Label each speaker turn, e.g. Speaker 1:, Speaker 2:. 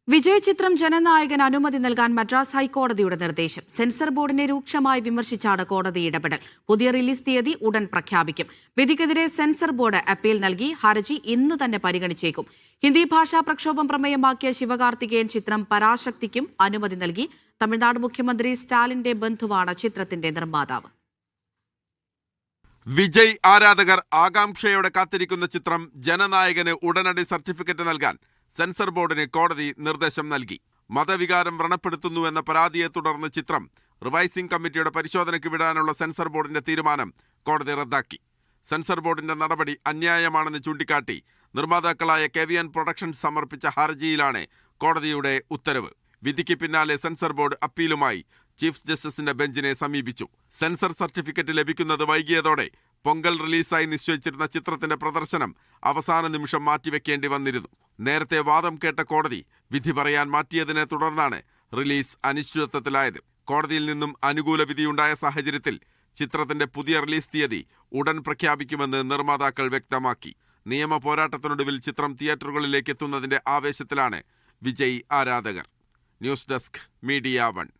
Speaker 1: വിജയ് ചിത്രം ജനനായകൻ അനുമതി നൽകാൻ മദ്രാസ് ഹൈക്കോടതിയുടെ നിർദ്ദേശം. സെൻസർ ബോർഡിനെ രൂക്ഷമായി വിമർശിച്ചാണ് കോടതി ഇടപെടൽ. പുതിയ റിലീസ് തീയതി ഉടൻ പ്രഖ്യാപിക്കും. വിധിക്കെതിരെ സെൻസർ ബോർഡ് അപ്പീൽ നൽകി. ഹർജി ഇന്ന് തന്നെ പരിഗണിച്ചേക്കും. ഹിന്ദി ഭാഷാ പ്രക്ഷോഭം പ്രമേയമാക്കിയ ശിവകാർത്തികേയൻ ചിത്രം പരാശക്തിക്കും അനുമതി നൽകി. തമിഴ്നാട് മുഖ്യമന്ത്രി സ്റ്റാലിന്റെ ബന്ധുവാണ് ചിത്രത്തിന്റെ നിർമ്മാതാവ്.
Speaker 2: വിജയ് ആരാധകർ ആകാംക്ഷയോടെ കാത്തിരിക്കുന്ന ചിത്രം ജനനായകന് ഉടനടി സർട്ടിഫിക്കറ്റ് നൽകാൻ സെൻസർ ബോർഡിന് കോടതി നിർദ്ദേശം നൽകി. മതവികാരം വ്രണപ്പെടുത്തുന്നുവെന്ന പരാതിയെ തുടർന്ന് ചിത്രം റിവൈസിംഗ് കമ്മിറ്റിയുടെ പരിശോധനയ്ക്ക് വിടാനുള്ള സെൻസർ ബോർഡിന്റെ തീരുമാനം കോടതി റദ്ദാക്കി. സെൻസർ ബോർഡിന്റെ നടപടി അന്യായമാണെന്ന് ചൂണ്ടിക്കാട്ടി നിർമ്മാതാക്കളായ KVN പ്രൊഡക്ഷൻസ് സമർപ്പിച്ച ഹർജിയിലാണ് കോടതിയുടെ ഉത്തരവ്. വിധിക്ക് പിന്നാലെ സെൻസർ ബോർഡ് അപ്പീലുമായി ചീഫ് ജസ്റ്റിസിന്റെ ബെഞ്ചിനെ സമീപിച്ചു. സെൻസർ സർട്ടിഫിക്കറ്റ് ലഭിക്കുന്നത് വൈകിയതോടെ പൊങ്കൽ റിലീസായി നിശ്ചയിച്ചിരുന്ന ചിത്രത്തിന്റെ പ്രദർശനം അവസാന നിമിഷം മാറ്റിവെക്കേണ്ടി വന്നിരുന്നു. നേരത്തെ വാദം കേട്ട കോടതി വിധി പറയാൻ മാറ്റിയതിനെ തുടർന്നാണ് റിലീസ് അനിശ്ചിതത്വത്തിലായത്. കോടതിയിൽ നിന്നും അനുകൂല വിധിയുണ്ടായ സാഹചര്യത്തിൽ ചിത്രത്തിന്റെ പുതിയ റിലീസ് തീയതി ഉടൻ പ്രഖ്യാപിക്കുമെന്ന് നിർമ്മാതാക്കൾ വ്യക്തമാക്കി. നിയമ പോരാട്ടത്തിനൊടുവിൽ ചിത്രം തിയേറ്ററുകളിലേക്ക് എത്തുന്നതിന്റെ ആവേശത്തിലാണ് വിജയ് ആരാധകർ. News desk, media 1.